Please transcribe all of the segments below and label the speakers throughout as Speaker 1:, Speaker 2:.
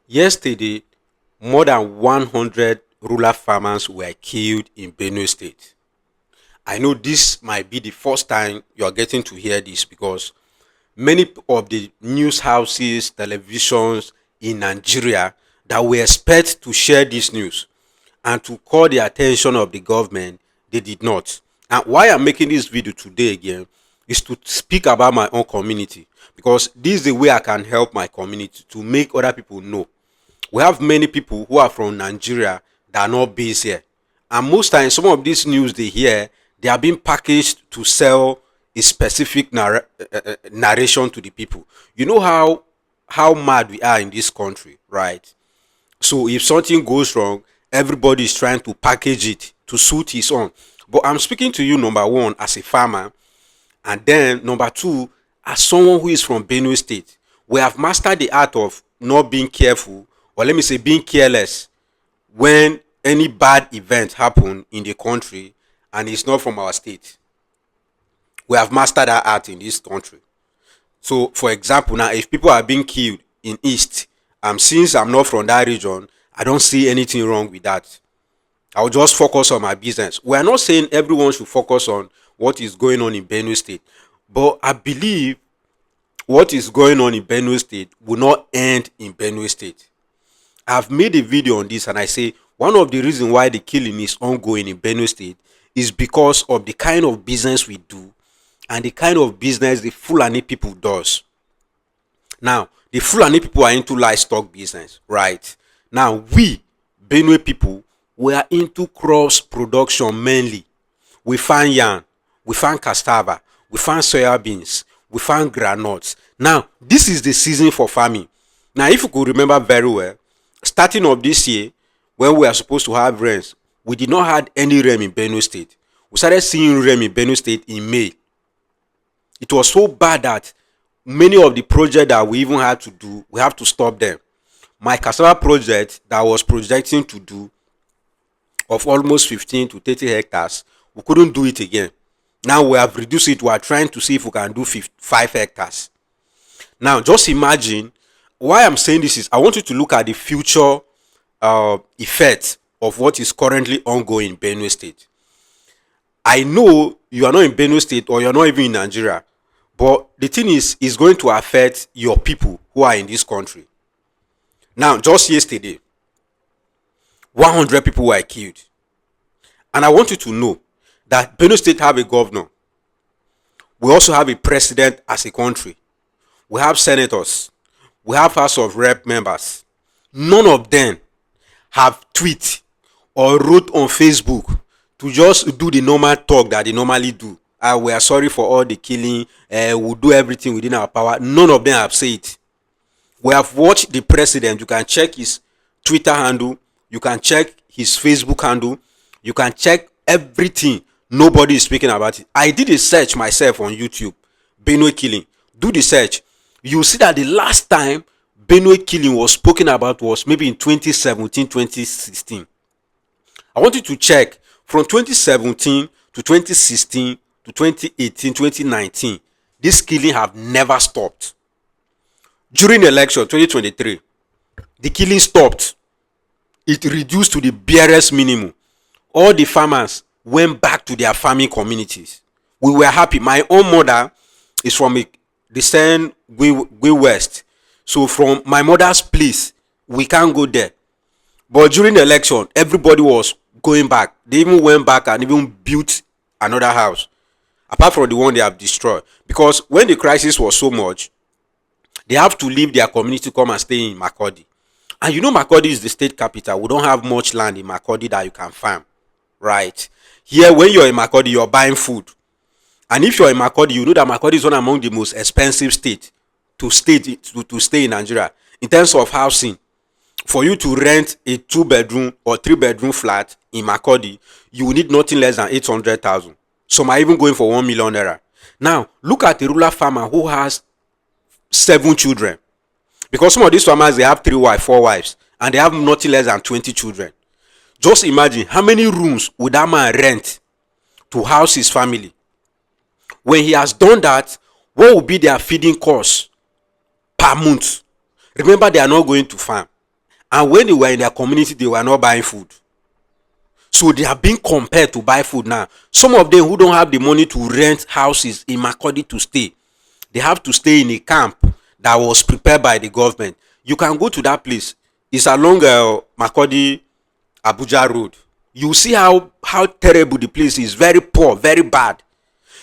Speaker 1: Yesterday, more than 100 rural farmers were killed in Benue State. I know this might be the first time you are getting to hear this because many of the news houses, televisions in Nigeria that we expect to share this news and to call the attention of the government, they did not. And why I'm making this video today again is to speak about my own community, because this is the way I can help my community to make other people know. We have many people who are from Nigeria that are not based here, and most times some of these news they hear, they are being packaged to sell a specific narration to the people. You know how mad we are in this country, right? So if something goes wrong, everybody is trying to package it to suit his own. But I'm speaking to you, number one, as a farmer, and then number two, as someone who is from Benue State. We have mastered the art of not being careful, or let me say being careless, when any bad event happen in the country and it's not from our state. We have mastered that art in this country. So for example, now if people are being killed in East, since I'm not from that region, I don't see anything wrong with that. I'll just focus on my business. We are not saying everyone should focus on what is going on in Benue State, but I believe what is going on in Benue State will not end in Benue State. I've made a video on this and I say one of the reasons why the killing is ongoing in Benue State is because of the kind of business we do and the kind of business the Fulani people does. Now, the Fulani people are into livestock business, right? Now, we, Benue people, we are into crops production mainly. We farm yam, we farm cassava, we farm soya beans, we farm groundnuts. Now, this is the season for farming. Now, if you could remember very well, starting of this year, when we are supposed to have rains, we did not have any rain in Benue State. We started seeing rain in Benue State in May. It was so bad that many of the projects that we even had to do, we have to stop them. My cassava project that I was projecting to do of almost 15 to 30 hectares, we couldn't do it again. Now we have reduced it. We are trying to see if we can do 5 hectares. Now just imagine, why I'm saying this is I want you to look at the future effect of what is currently ongoing in Benue State. I know you are not in Benue State or you're not even in Nigeria, but the thing is, it's going to affect your people who are in this country. Now, just yesterday, 100 people were killed. And I want you to know that Benue State have a governor. We also have a president as a country. We have senators. We have House of Rep members. None of them have tweet or wrote on Facebook to just do the normal talk that they normally do. We are sorry for all the killing. We'll do everything within our power. None of them have said it. We have watched the president. You can check his Twitter handle. You can check his Facebook handle. You can check everything. Nobody is speaking about it. I did a search myself on YouTube. Benue killing. Do the search. You see that the last time Benue killing was spoken about was maybe in 2017, 2016. I want you to check from 2017 to 2016 to 2018, 2019. This killing have never stopped. During the election 2023, the killing stopped. It reduced to the barest minimum. All the farmers went back to their farming communities. We were happy. My own mother is from the same Gwe West. So from my mother's place, we can't go there. But during the election, everybody was going back. They even went back and even built another house, apart from the one they have destroyed. Because when the crisis was so much, they have to leave their community to come and stay in Makurdi. And you know Makurdi is the state capital. We don't have much land in Makurdi that you can farm, right? Here, when you're in Makurdi, you're buying food. And if you're in Makurdi, you know that Makurdi is one among the most expensive states to stay in Nigeria in terms of housing. For you to rent a 2-bedroom or 3-bedroom flat in Makurdi, you will need nothing less than 800,000. Some are even going for 1 million naira. Now, look at a rural farmer who has 7 children. Because some of these farmers, they have 3 wives, 4 wives, and they have nothing less than 20 children. Just imagine how many rooms would that man rent to house his family. When he has done that, what will be their feeding costs per month? Remember, they are not going to farm. And when they were in their community, they were not buying food. So they are being compelled to buy food now. Some of them who don't have the money to rent houses in Makurdi to stay, they have to stay in a camp that was prepared by the government. You can go to that place. It's along Makurdi Abuja Road. You see how terrible the place is. Very poor, very bad.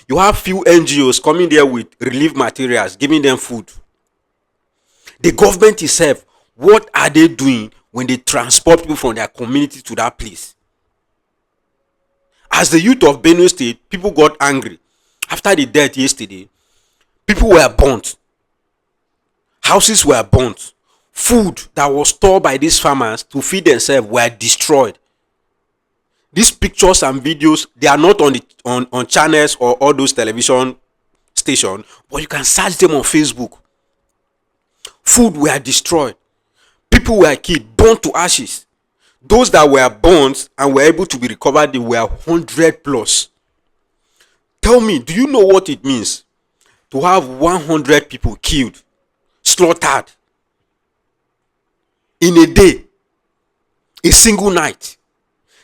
Speaker 1: You have few NGOs coming there with relief materials, giving them food. The government itself, what are they doing when they transport people from their community to that place? As the youth of Benue State, people got angry. After the death yesterday, people were burnt. Houses were burnt. Food that was stored by these farmers to feed themselves were destroyed. These pictures and videos, they are not on channels or all those television stations, but you can search them on Facebook. Food were destroyed. People were killed, burnt to ashes. Those that were burnt and were able to be recovered, they were 100 plus. Tell me, do you know what it means to have 100 people killed, slaughtered in a day, a single night?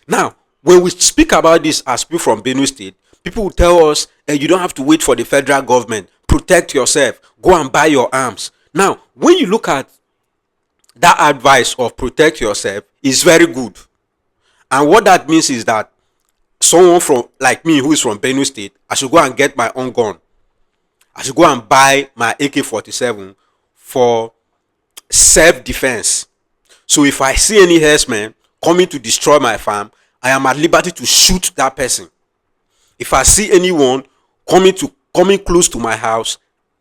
Speaker 1: Now, when we speak about this as people from Benue State, people will tell us, you don't have to wait for the federal government. Protect yourself. Go and buy your arms. Now, when you look at that advice of protect yourself, is very good. And what that means is that someone from like me who is from Benue State, I should go and get my own gun. I should go and buy my AK-47 for self-defense. So if I see any herdsmen coming to destroy my farm, I am at liberty to shoot that person. If I see anyone coming close to my house,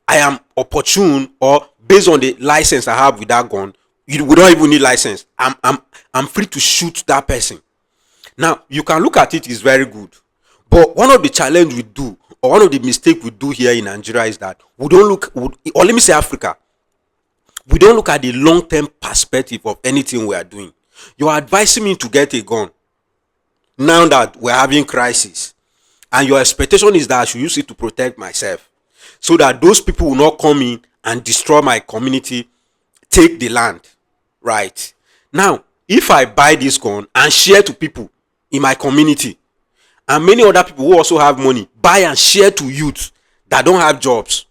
Speaker 1: I am opportune, or based on the license I have with that gun, we don't even need license. I'm free to shoot that person. Now you can look at it is very good, but one of the challenge we do, or one of the mistake we do here in Nigeria, is that we don't look, or let me say Africa, we don't look at the long-term perspective of anything we are doing. You are advising me to get a gun now that we're having crisis, and your expectation is that I should use it to protect myself, so that those people will not come in and destroy my community, take the land. Right now, if I buy this gun and share to people in my community, and many other people who also have money buy and share to youth that don't have jobs,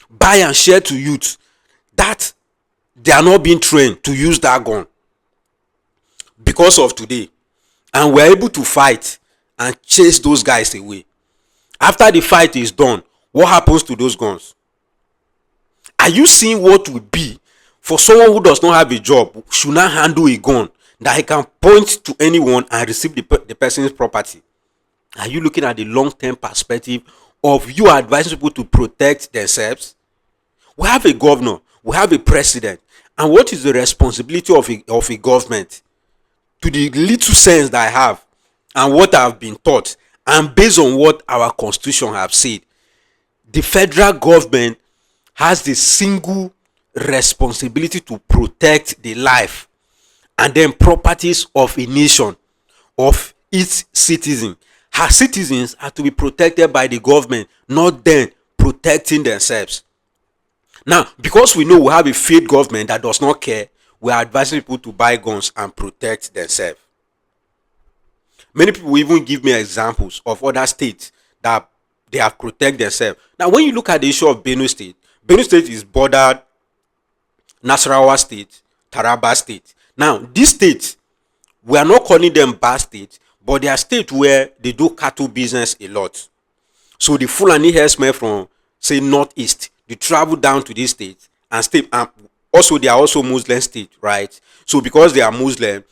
Speaker 1: buy and share to youth that they are not being trained to use that gun because of today, and we're able to fight and chase those guys away. After the fight is done, what happens to those guns? Are you seeing what will be for someone who does not have a job, should not handle a gun that he can point to anyone and receive the person's property? Are you looking at the long-term perspective of you advising people to protect themselves? We have a governor, we have a president, and what is the responsibility of a government? To the little sense that I have and what I have been taught, and based on what our constitution have said, the federal government has the single responsibility to protect the life and then properties of a nation, of its citizens. Her citizens are to be protected by the government, not them protecting themselves. Now, because we know we have a failed government that does not care, we are advising people to buy guns and protect themselves. Many people even give me examples of other states that they have protected themselves. Now, when you look at the issue of Benue State is bordered Nasarawa State, Taraba State. Now, these states, we are not calling them bad states, but they are states where they do cattle business a lot. So the Fulani herdsmen from, say, northeast, they travel down to these states and stay. Also, they are also Muslim state, right? So because they are Muslim,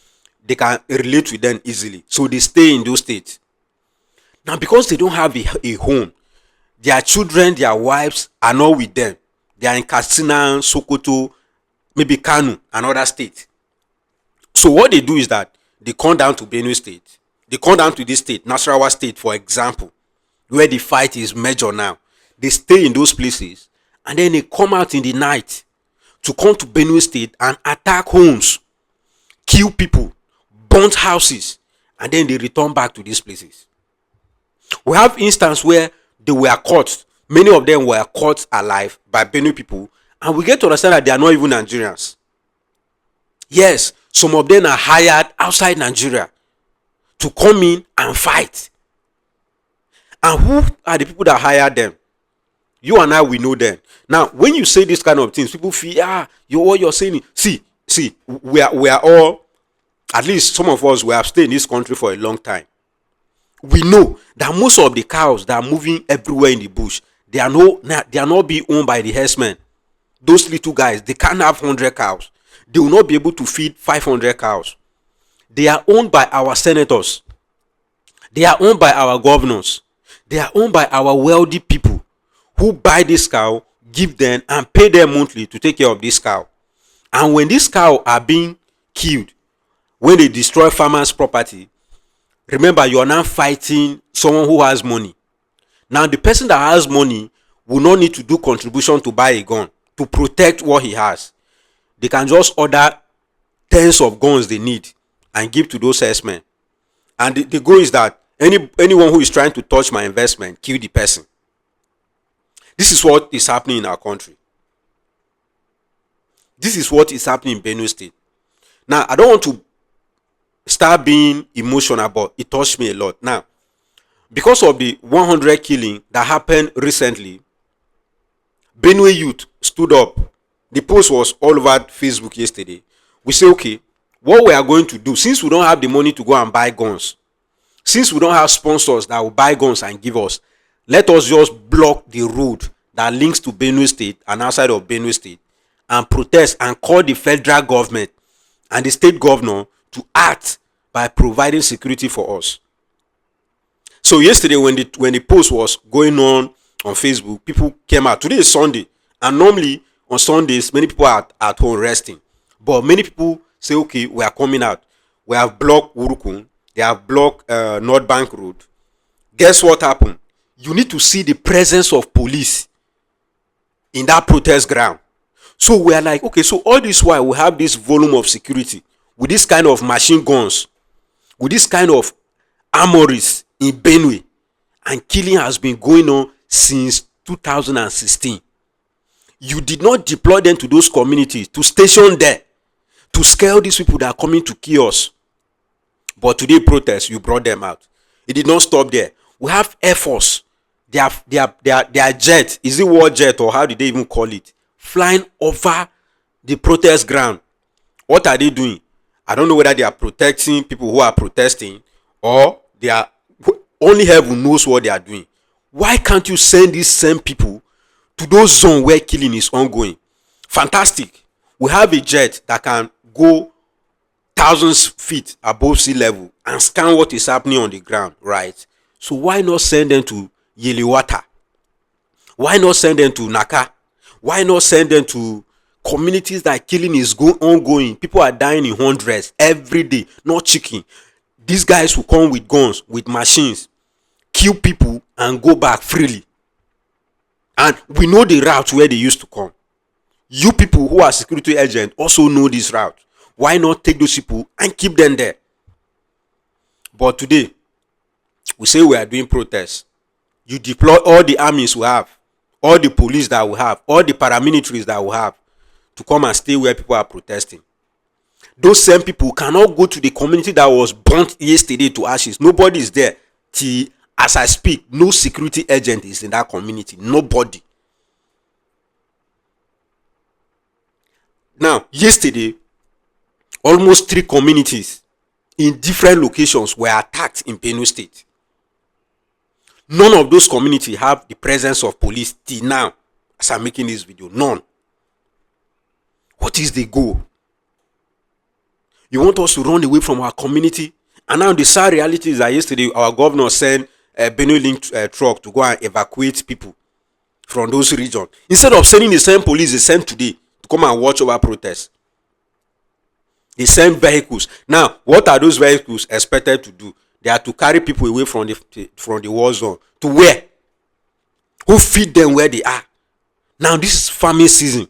Speaker 1: they can relate with them easily. So they stay in those states. Now, because they don't have a home, their children, their wives are not with them. They are in Katsina, Sokoto, maybe Kanu, another state. So what they do is that they come down to Benue State. They come down to this state, Nasarawa State, for example, where the fight is major now. They stay in those places, and then they come out in the night to come to Benue State and attack homes, kill people, burn houses, and then they return back to these places. We have instances where they were caught. Many of them were caught alive by Benue people, and we get to understand that they are not even Nigerians. Yes, Some of them are hired outside Nigeria to come in and fight. And who are the people that hire them? You and I, we know them. Now, when you say this kind of things, people feel, what you're saying. See, we are all, at least some of us, we have stayed in this country for a long time. We know that most of the cows that are moving everywhere in the bush, they are not being owned by the herdsmen. Those little guys, they can't have 100 cows. They will not be able to feed 500 cows. They are owned by our senators. They are owned by our governors. They are owned by our wealthy people who buy this cow, give them, and pay them monthly to take care of this cow. And when these cows are being killed, when they destroy farmers' property, remember, you are now fighting someone who has money. Now, the person that has money will not need to do contribution to buy a gun to protect what he has. They can just order tens of guns they need and give to those herdsmen. And the goal is that anyone who is trying to touch my investment, kill the person. This is what is happening in our country. This is what is happening in Benue State. Now, I don't want to start being emotional, but it touched me a lot. Now, because of the 100 killing that happened recently, Benue youth stood up. The post was all over Facebook yesterday. We say, okay, what we are going to do, since we don't have the money to go and buy guns, since we don't have sponsors that will buy guns and give us, let us just block the road that links to Benue State and outside of Benue State and protest and call the federal government and the state governor to act by providing security for us. So yesterday when the post was going on Facebook, people came out. Today is Sunday, and normally on Sundays many people are at home resting, but many people say, okay, we are coming out. We have blocked Urukun, they have blocked North Bank Road. Guess what happened? You need to see the presence of police in that protest ground. So we are like, okay, so all this while we have this volume of security with this kind of machine guns, with this kind of armories in Benue, and killing has been going on since 2016. You did not deploy them to those communities to station there to scare these people that are coming to kill us. But today protest, you brought them out. It did not stop there. We have Air Force. Their jet, is it war jet or how did they even call it, flying over the protest ground. What are they doing? I don't know whether they are protecting people who are protesting or they are, only heaven knows what they are doing. Why can't you send these same people to those zones where killing is ongoing? Fantastic. We have a jet that can go thousands feet above sea level and scan what is happening on the ground, right? So why not send them to Yeliwata? Why not send them to Naka? Why not send them to communities that killing is ongoing? People are dying in hundreds every day, not chicken. These guys will come with guns, with machines, kill people and go back freely. And we know the route where they used to come. You people who are security agents also know this route. Why not take those people and keep them there? But today, we say we are doing protests. You deploy all the armies we have, all the police that we have, all the paramilitaries that we have to come and stay where people are protesting. Those same people cannot go to the community that was burnt yesterday to ashes. Nobody is there. Till as I speak, no security agent is in that community. Nobody. Now, yesterday, almost 3 communities in different locations were attacked in Benue State. None of those communities have the presence of police till now, as I'm making this video. None. What is the goal? You want us to run away from our community? And now the sad reality is that yesterday our governor sent a Benue Link truck to go and evacuate people from those regions. Instead of sending the same police they sent today to come and watch over protests, they send vehicles. Now, what are those vehicles expected to do? They are to carry people away from the war zone. To where? Who feed them where they are? Now, this is farming season.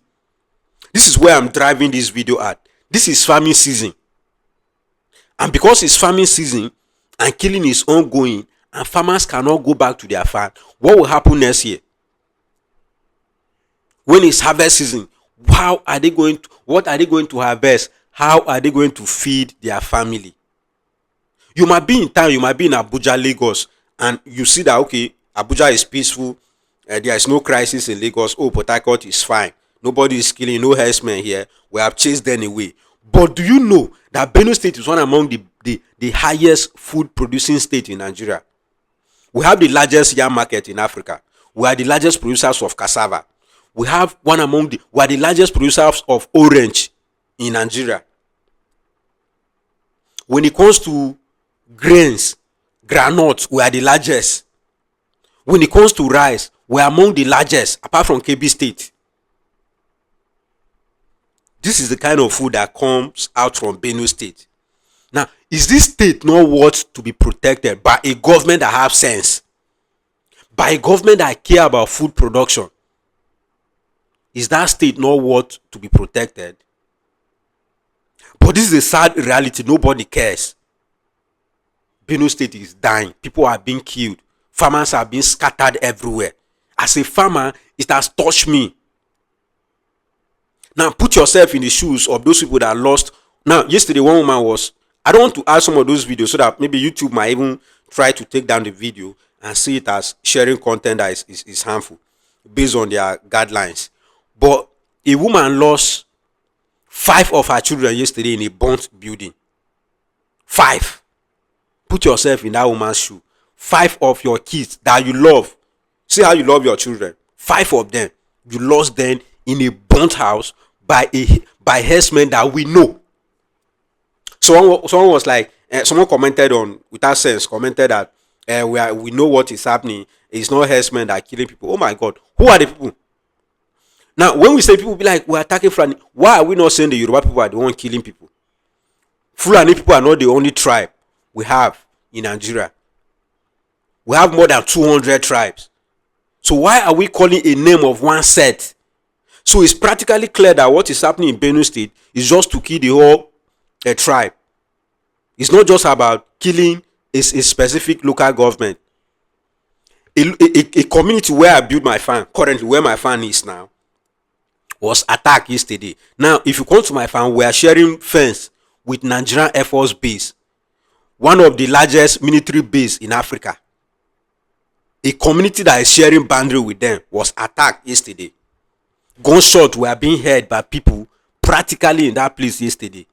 Speaker 1: This is where I'm driving this video at. This is farming season. And because it's farming season and killing is ongoing and farmers cannot go back to their farm, what will happen next year? When it's harvest season, what are they going to harvest? how are they going to feed their family? You might be in town, you might be in Abuja, Lagos, and you see that, okay, Abuja is peaceful, there is no crisis in Lagos. Oh, Port Harcourt is fine. Nobody is killing, no herdsmen here. We have chased them away. But do you know that Benue State is one among the highest food producing state in Nigeria? We have the largest yam market in Africa. We are the largest producers of cassava. We are the largest producers of orange in Nigeria. When it comes to grains, groundnuts, we are the largest. When it comes to rice, we are among the largest, apart from KB State. This is the kind of food that comes out from Benue State. Now, is this state not worth to be protected by a government that have sense? By a government that care about food production? Is that state not worth to be protected? But this is a sad reality. Nobody cares. Benue State is dying. People are being killed. Farmers are being scattered everywhere. As a farmer, it has touched me. Now, put yourself in the shoes of those people that lost. Now, yesterday, one woman was... I don't want to add some of those videos so that maybe YouTube might even try to take down the video and see it as sharing content that is harmful based on their guidelines. But a woman lost 5 of her children yesterday in a burnt building. 5. Put yourself in that woman's shoe. 5 of your kids that you love. See how you love your children. 5 of them, you lost them in a burnt house by herdsmen that we know. Someone was like, someone commented on, without sense, commented that we know what is happening. It's not herdsmen that are killing people. Oh my God, who are the people? Now, when we say people be like, we're attacking Fulani, why are we not saying the Yoruba people are the one killing people? Fulani people are not the only tribe we have in Nigeria. We have more than 200 tribes. So why are we calling a name of one set? So it's practically clear that what is happening in Benue State is just to kill the whole tribe. It's not just about killing a specific local government. A community where I built my farm, currently where my farm is now, was attacked yesterday. Now, if you come to my farm, we are sharing fence with Nigerian Air Force Base, one of the largest military base in Africa. A community that is sharing boundary with them was attacked yesterday. Gunshots were being heard by people practically in that place yesterday.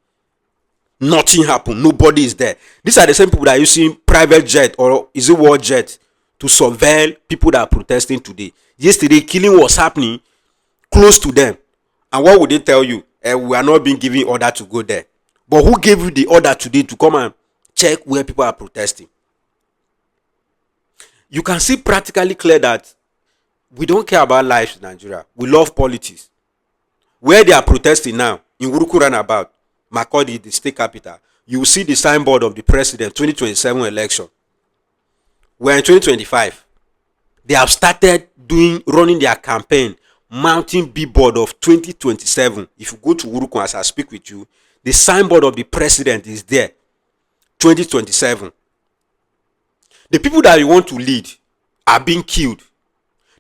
Speaker 1: Nothing happened. Nobody is there. These are the same people that are using private jet, or is it war jet, to surveil people that are protesting today. Yesterday, killing was happening close to them. And what would they tell you? We are not being given order to go there. But who gave you the order today to come and check where people are protesting? You can see practically clear that we don't care about lives in Nigeria. We love politics. Where they are protesting now, in Uruku Runabout, Makurdi, the state capital, you will see the signboard of the president 2027 election. We're in 2025. They have started running their campaign, mounting billboard of 2027. If you go to Uruku as I speak with you, the signboard of the president is there. 2027. The people that you want to lead are being killed.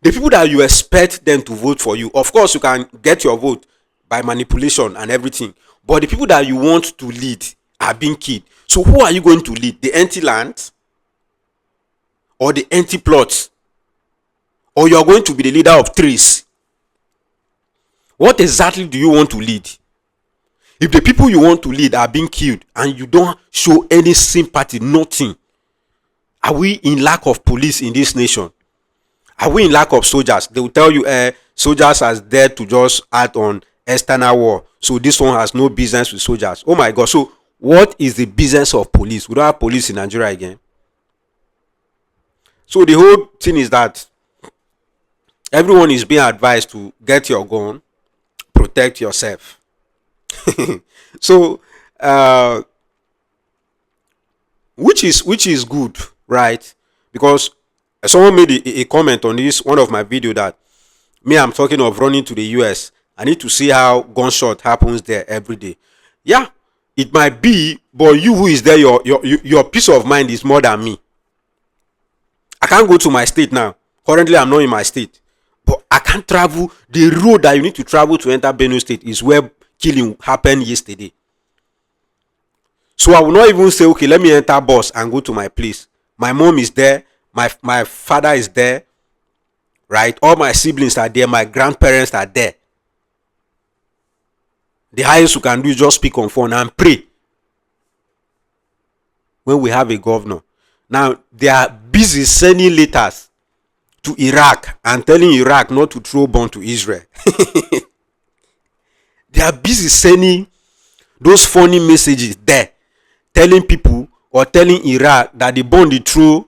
Speaker 1: The people that you expect them to vote for you, of course you can get your vote by manipulation and everything, but the people that you want to lead are being killed. So who are you going to lead? The empty land or the empty plots? Or you are going to be the leader of trees? What exactly do you want to lead? If the people you want to lead are being killed and you don't show any sympathy, nothing, are we in lack of police in this nation? Are we in lack of soldiers? They will tell you, soldiers are there to just act on external war. So this one has no business with soldiers. Oh my God. So what is the business of police? We don't have police in Nigeria again. So the whole thing is that everyone is being advised to get your gun, protect yourself. So, which is good, right? Because someone made a comment on this one of my video that I'm talking of running to the US. I need to see how gunshot happens there every day. Yeah, it might be, but you who is there, your peace of mind is more than me. I can't go to my state now. Currently, I'm not in my state, but I can't travel. The road that you need to travel to enter Benue State is where killing happened yesterday. So I will not even say, okay, let me enter bus and go to my place. My mom is there, my father is there, right? All my siblings are there, my grandparents are there. The highest you can do is just speak on phone and pray when we have a governor. Now, they are busy sending letters to Iraq and telling Iraq not to throw bomb to Israel. They are busy sending those funny messages there, telling people or telling Iraq that the bomb they throw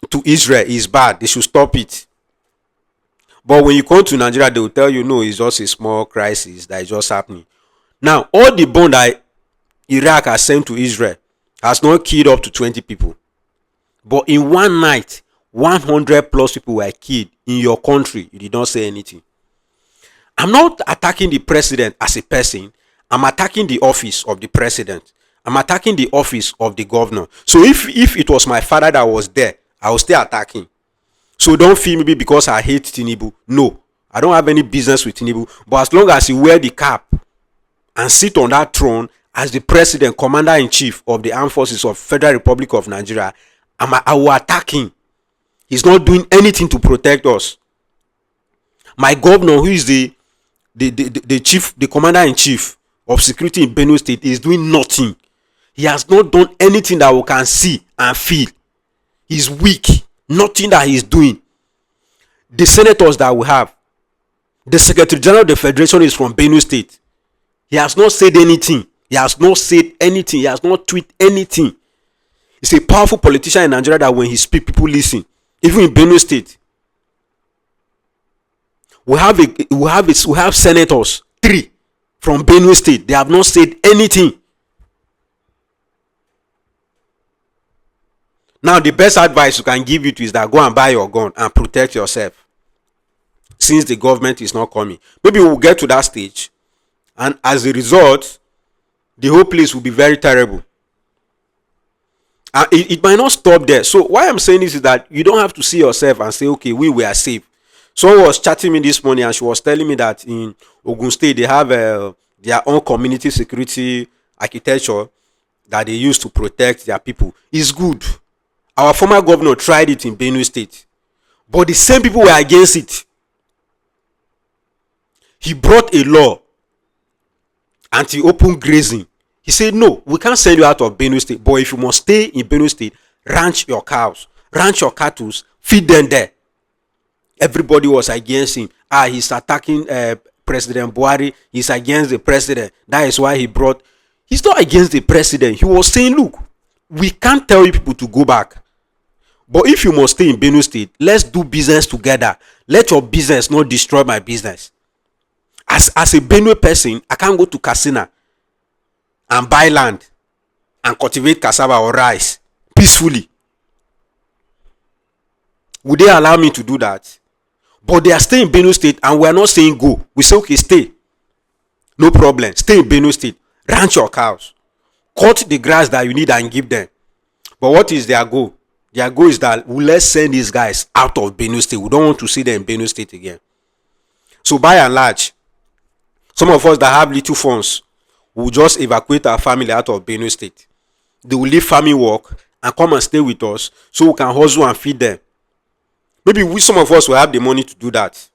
Speaker 1: to Israel is bad. They should stop it. But when you come to Nigeria, they will tell you, no, it's just a small crisis that is just happening. Now, all the bomb that Iraq has sent to Israel has not killed up to 20 people. But in one night, 100 plus people were killed in your country. You did not say anything. I'm not attacking the president as a person. I'm attacking the office of the president. I'm attacking the office of the governor. So if it was my father that was there, I will still attacking. So don't feel maybe because I hate Tinubu. No, I don't have any business with Tinubu. But as long as he wear the cap and sit on that throne as the president, commander-in-chief of the armed forces of Federal Republic of Nigeria, I will attack him. He's not doing anything to protect us. My governor, who is the chief, the commander-in-chief of security in Benue State, is doing nothing. He has not done anything that we can see and feel. He's weak. Nothing that he's doing. The senators that we have, the Secretary General of the Federation is from Benue State. He has not said anything. He has not said anything. He has not tweeted anything. He's a powerful politician in Nigeria that when he speaks, people listen. Even in Benue State, we have senators, 3 from Benue State. They have not said anything. Now, the best advice you can give you is that go and buy your gun and protect yourself, since the government is not coming. Maybe we'll get to that stage, and as a result, the whole place will be very terrible. And it might not stop there. So why I'm saying this is that you don't have to see yourself and say, okay, we were safe. Someone was chatting me this morning and she was telling me that in Ogun State they have their own community security architecture that they use to protect their people. It's good. Our former governor tried it in Benue State, but the same people were against it. He brought a law anti-open grazing. He said, no, we can't send you out of Benue State, but if you must stay in Benue State, ranch your cows, ranch your cattle, feed them there. Everybody was against him. He's attacking President Buhari. He's against the president. That is why he brought. He's not against the president. He was saying, look, we can't tell you people to go back. But if you must stay in Benue State, let's do business together. Let your business not destroy my business. As a Benue person, I can't go to Katsina and buy land and cultivate cassava or rice peacefully. Would they allow me to do that? But they are staying in Benue State and we are not saying go. We say, okay, stay. No problem. Stay in Benue State. Ranch your cows. Cut the grass that you need and give them. But what is their goal? Their goal is that let's send these guys out of Benue State. We don't want to see them in Benue State again. So by and large, some of us that have little funds will just evacuate our family out of Benue State. They will leave farming work and come and stay with us so we can hustle and feed them. Maybe some of us will have the money to do that.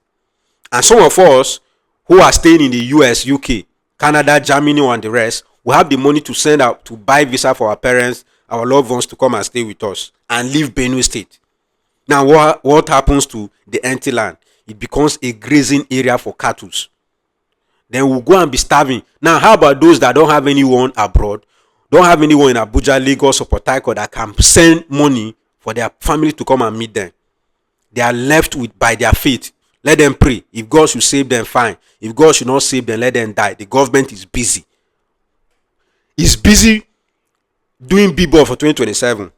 Speaker 1: And some of us who are staying in the US, UK, Canada, Germany, and the rest will have the money to send out to buy visa for our parents, our loved ones to come and stay with us and leave Benue State. Now, what happens to the empty land? It becomes a grazing area for cattle. Then we'll go and be starving. Now, how about those that don't have anyone abroad, don't have anyone in Abuja, Lagos, or Port Harcourt that can send money for their family to come and meet them? They are left with by their faith. Let them pray. If God should save them, fine. If God should not save them, let them die. The government is busy. It's busy doing billboard for 2027.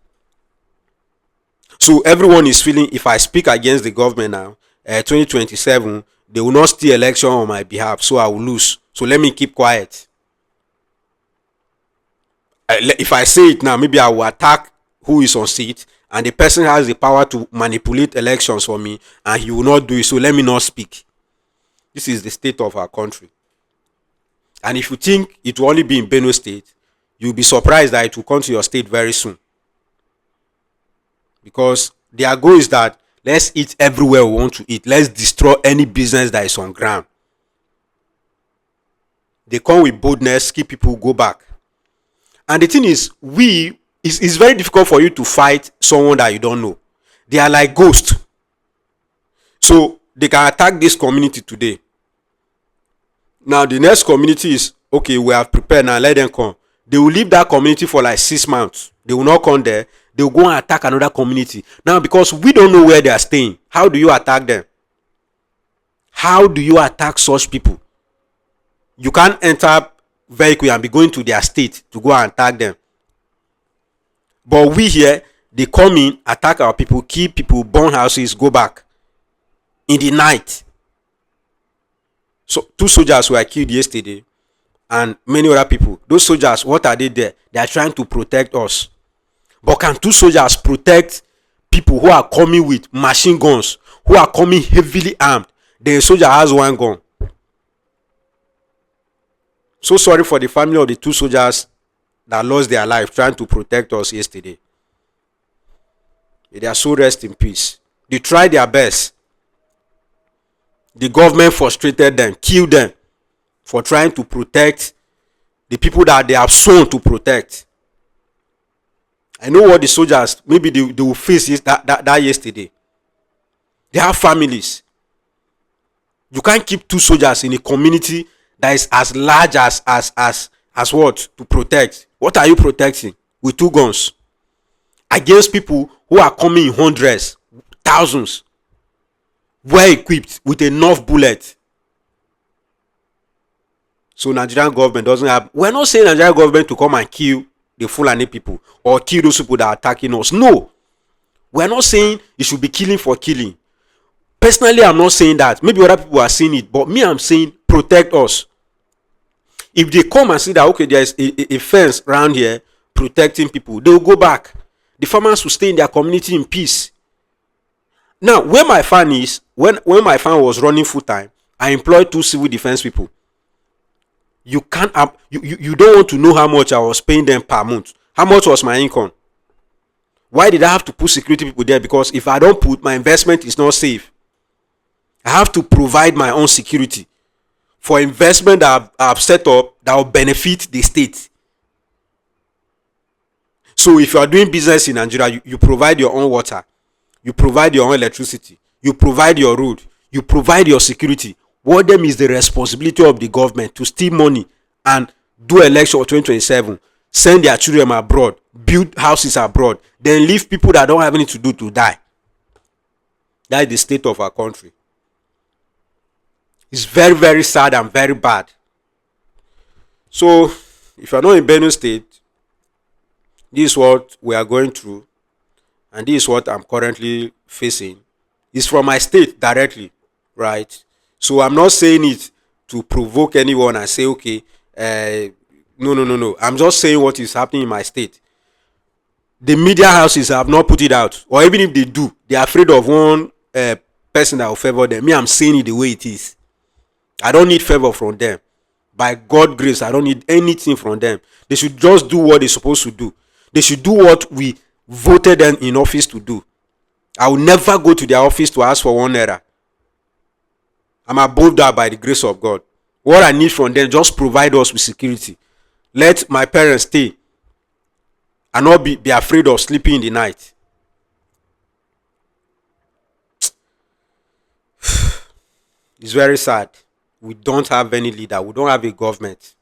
Speaker 1: So everyone is feeling if I speak against the government now, 2027, they will not steal election on my behalf, so I will lose. So let me keep quiet. If I say it now, maybe I will attack who is on seat, and the person has the power to manipulate elections for me, and he will not do it. So let me not speak. This is the state of our country. And if you think it will only be in Benue State, you'll be surprised that it will come to your state very soon. Because their goal is that let's eat everywhere we want to eat. Let's destroy any business that is on ground. They come with boldness, keep people go back. And the thing is, it's very difficult for you to fight someone that you don't know. They are like ghosts. So they can attack this community today. Now the next community is, okay, we have prepared now, let them come. They will leave that community for like 6 months. They will not come there. They will go and attack another community. Now, because we don't know where they are staying, how do you attack them? How do you attack such people? You can't enter vehicle and be going to their state to go and attack them. But we here, they come in, attack our people, kill people, burn houses, go back in the night. So 2 soldiers were killed yesterday, and many other people. Those soldiers, what are they there? They are trying to protect us. But can 2 soldiers protect people who are coming with machine guns, who are coming heavily armed? The soldier has 1 gun. So sorry for the family of the 2 soldiers that lost their life trying to protect us yesterday. May their soul rest in peace. They tried their best. The government frustrated them, killed them for trying to protect the people that they have sworn to protect. I know what the soldiers, maybe they will face that yesterday. They have families. You can't keep 2 soldiers in a community that is as large as what to protect. What are you protecting with 2 guns against people who are coming in hundreds, thousands, well equipped with enough bullets? So Nigerian government doesn't have. We're not saying Nigerian government to come and kill the Fulani people or kill those people that are attacking us. No, we're not saying it should be killing for killing. Personally, I'm not saying that. Maybe other people are saying it, but me, I'm saying protect us. If they come and see that, okay, there's a fence around here protecting people, they will go back. The farmers will stay in their community in peace. Now, where my farm is, when my farm was running full time, I employed 2 civil defense people. You can't have, you don't want to know how much I was paying them per month. How much was my income? Why did I have to put security people there? Because if I don't put, my investment is not safe. I have to provide my own security for investment that I've set up that will benefit the state. So if you are doing business in Nigeria, you provide your own water, you provide your own electricity, you provide your road, you provide your security. What them is the responsibility of the government to steal money and do election for 2027, send their children abroad, build houses abroad, then leave people that don't have anything to do to die. That is the state of our country. It's very, very sad and very bad. So, if you're not in Benue State, this is what we are going through, and this is what I'm currently facing. It's from my state directly, right? So I'm not saying it to provoke anyone and say, okay, no. I'm just saying what is happening in my state. The media houses have not put it out, or even if they do, they are afraid of one person that will favor them. Me, I'm saying it the way it is. I don't need favor from them. By God's grace, I don't need anything from them. They should just do what they're supposed to do. They should do what we voted them in office to do. I will never go to their office to ask for 1 naira. I'm above that by the grace of God. What I need from them, just provide us with security. Let my parents stay and not be afraid of sleeping in the night. It's very sad. We don't have any leader. We don't have a government.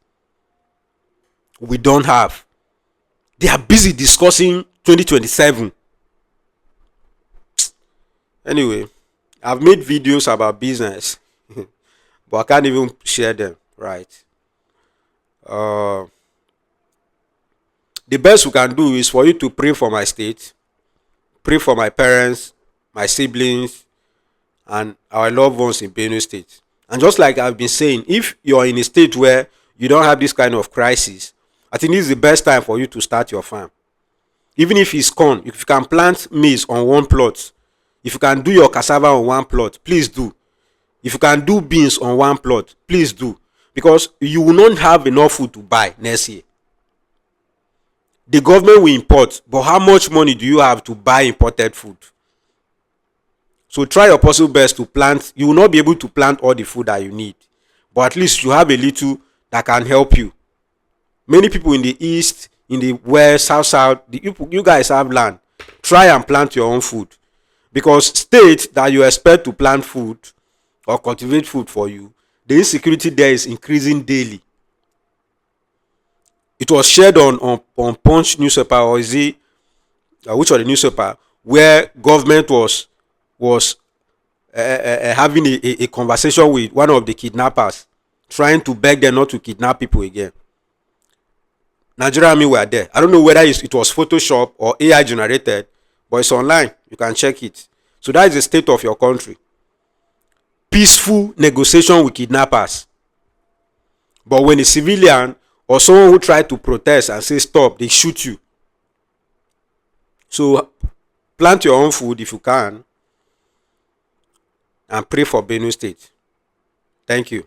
Speaker 1: We don't have. They are busy discussing 2027. Anyway, I've made videos about business, but I can't even share them, right? The best we can do is for you to pray for my state, pray for my parents, my siblings, and our loved ones in Benue State. And just like I've been saying, if you're in a state where you don't have this kind of crisis, I think this is the best time for you to start your farm. Even if it's corn, if you can plant maize on 1 plot, if you can do your cassava on 1 plot, please do. If you can do beans on 1 plot, please do. Because you will not have enough food to buy next year. The government will import, but how much money do you have to buy imported food? So try your possible best to plant. You will not be able to plant all the food that you need, but at least you have a little that can help you. Many people in the east, in the west, south, you guys have land. Try and plant your own food, because states that you expect to plant food or cultivate food for you, the insecurity there is increasing daily. It was shared on Punch newspaper, or is it which of the newspaper, where government was having a conversation with one of the kidnappers, trying to beg them not to kidnap people again. Nigeria Army were there. I don't know whether it was Photoshop or AI generated, but it's online. You can check it. So that is the state of your country. Peaceful negotiation with kidnappers. But when a civilian or someone who tried to protest and say stop, they shoot you. So plant your own food if you can, and pray for Benue State. Thank you.